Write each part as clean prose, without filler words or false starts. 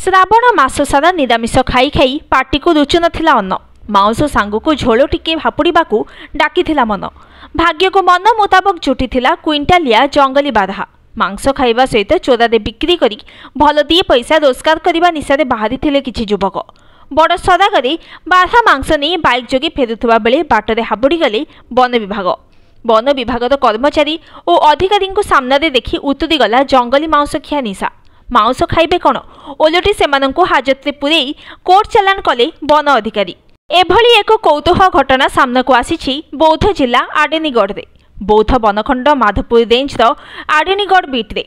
श्रावण मास सारा निरामिष खाई खाई पार्टी को रुचु नथिला अन्न माउस सांग को झोल टिके भापुड़ा डाकी मन भाग्य को मन मुताबक जुटिथिला क्विंटालिया जंगली बाधा मांस खाइबा सहित चोरारे बिक्री करी भल दी पैसा रोजगार करने निशारे बाहरी किछि युवक बड़ सदागरे बाधा मांस नहीं बाइक जोगे फेरुवा बेले बाटरे हाबुड़ी गले वन विभाग कर्मचारी और अधिकारी सामने देखि उतुरी गला जंगली मांस खिया निशा मांस खाइबे कौन ओलटी से हाजत पुरे कोर्ट चालान कले वन अधिकारी। एभली एक कौतूहल घटना सामनाकू आसी बौद्ध जिला आडेनीगढ़ रे बौद्ध बनखंड माधपुर रेंज आडेनीगढ़ बीट्रे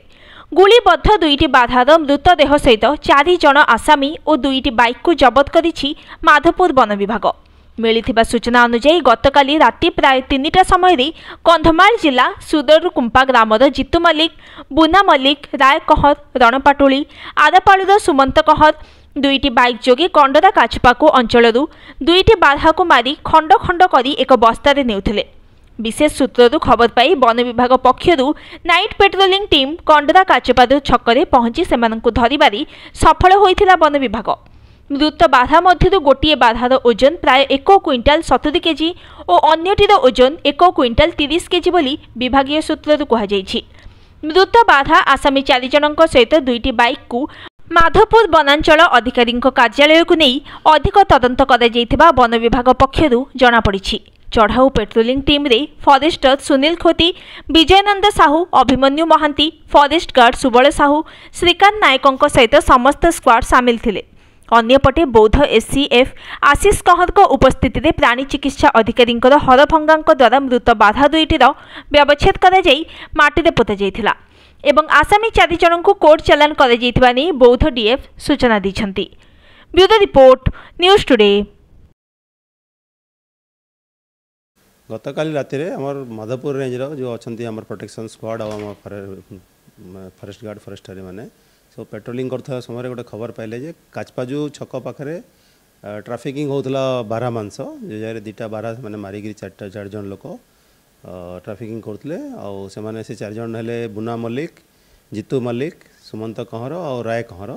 गुलीबद्ध दुईटी बाधार मृतदेह सहित 4 जन आसामी और 2टी बाइक को जबत करिछि माधपुर वन विभाग। मिलिथिबा सूचना अनुसार गतकाली राति प्राय 3टा समय कंधमाल जिला सुदरकुंपा ग्रामर जितु मल्लिक बुना मल्लिक राय कहर रणपाटुली आदापाड़ूर सुमंत कहर 2टी बाइक जोगे कंडरा काचपाकू अंचल 2टी बाधा को मारी खंड खंड करी एक बस्तारे नेउथिले। विशेष सूत्रु खबर पाई वन विभाग पक्षरु नाइट पेट्रोलिंग टीम कंडरा काचपादु छकरे पहुंची सेमानंकु धरिबारी सफल होइथिला वन विभाग। मृत बाधा मध्यरु गोटिए बाधार ओजन प्राय 1 क्विंटाल 70 केजी और अन्यटीर ओजन 1 क्विंटाल 30 केजी बोली विभागीय सूत्रु कहुଯାଇଛି। मृत बाधा आसामी 4 जनक सहित 2टी बाइक को माधपुर वनांचल अधिकारी कार्यालय को नहीं अधिक तदंत करा वन विभाग पक्षरु जनापड़ी। चढ़ाऊ पेट्रोलिंग टीम रे forester Sunil Khoti Vijayanand Sahu Abhimanyu Mohanty forest guard Subal Sahu Srikant नायकों सहित समस्त स्क्वाड सामिल थिले। अन्यपटे बौद्ध एससीएफ आशीष कहर उपस्थिति में प्राणी चिकित्सा अधिकारी हरभंगा द्वारा मृत बाधा 2टीर व्यवच्छेद कर पोता जाइथिला एवं आसामी 4 जन को कोर्ट चालान कर बौद्ध डीएफ सूचना दी। Bureau report news today. गतकाली राति आमर माधपुर रेंज जो अच्छा आम प्रोटेक्शन स्क्वाड और फॉरेस्ट गार्ड फॉरेस्टरी मैंने सो पेट्रोलिंग करता समय गोटे खबर पाइले जे काचपाजू छक पाखे ट्राफिकिंग होता बारह मांस जो जगह 2टा बारह मैंने मारिकी 4 जन लोक ट्राफिकिंग करते से 4 जन हेले बुना मल्लिक जितु मल्लिक सुमंत कहर और राय कहर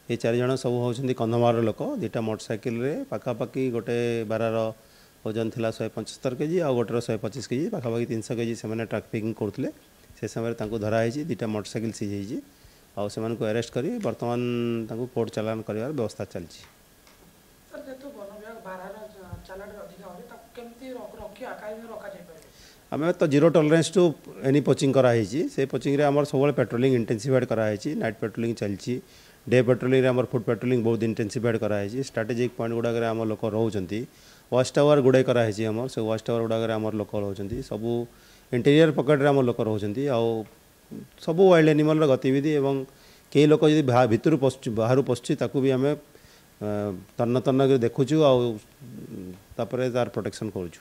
ये 4 जन सब होती कंधमाल लोक 2टा मोटरसाइकिल पाखापाखि गोटे बारार ओजन थिला 175 केजी और गोटर 125 केजी पाखापाखि 300 केजी से ट्राफिकिंग करते से समय धराई 2टा मोटरसाइकिल सीज होती और से अरेस्ट कर बर्तमान कोर्ट चालान कर व्यवस्था चलती। आम तो 0 टॉलरेंस टू एनी पोचिंग कराई से पोचिंग आम सब पेट्रोलिंग इंटेंसिफाइड कराई नाइट पेट्रोलिंग चलती डे पेट्रोलिंग आम फुड पेट्रोलिंग बहुत इंटेंसिफाइड कराई स्ट्राटेजिक पॉइंट गुड़ाक आम लोक रोच वाच टावर गुड़ाई कराई आम से वाच टावर गुड़ाक आम लोक रोच सबू इंटीरियर पकेट आम लोक रोच सब वाइल्ड एनिमल गतिविधि एवं कई लोक जी भितर बाहर पशुची भी आम तन्न तन्न देखुचु आपर तार प्रोटेक्शन करुचु।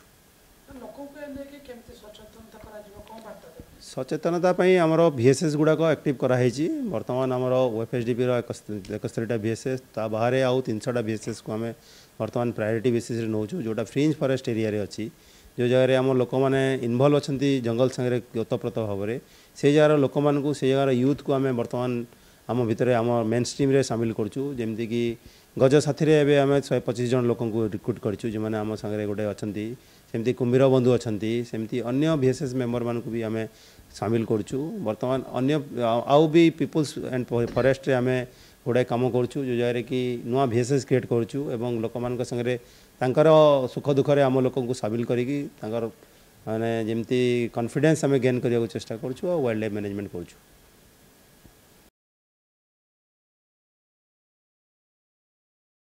सचेतनता आमर VSS गुड़ाक एक्टिव कराई बर्तमान आमर OFSDP 71टा VSS ता बाहर आउ 300टा VSS को आम बर्तमान प्रायोरिटी बेसिस नौचु जोटा फ्रिंज फॉरेस्ट एरिया रे अच्छी जो जगह आम लोक मैंने इनवल्व अच्छा जंगल सांगे ओतप्रोत भाव में से जगार लोक मानू से जगार यूथ को आम बर्तमान आम भितर आम मेन स्ट्रीम रे सामिल करचु जेमती कि गज साथी आम 125 जन लोक रिक्रुट करचु जो मैंने आम सांगे गोटे अच्छा सेमती कुंभीर बंधु अच्छा सेमती अन्य VSS मेंबर मान भी आम सामिल करचु बर्तमान अन्य आउ भी पीपुल्स एंड फॉरेस्ट आम गुड़ाए कम करचु जो जगह कि नुआ VSS क्रिएट करचु एवं लोक मान संगे तांकर सुख दुखरे आम लोक सामिल करी माने जेमती कॉन्फिडेंस आम गेन करने चेष्टा करचु और वाइल्ड लाइफ मैनेजमेंट करचु।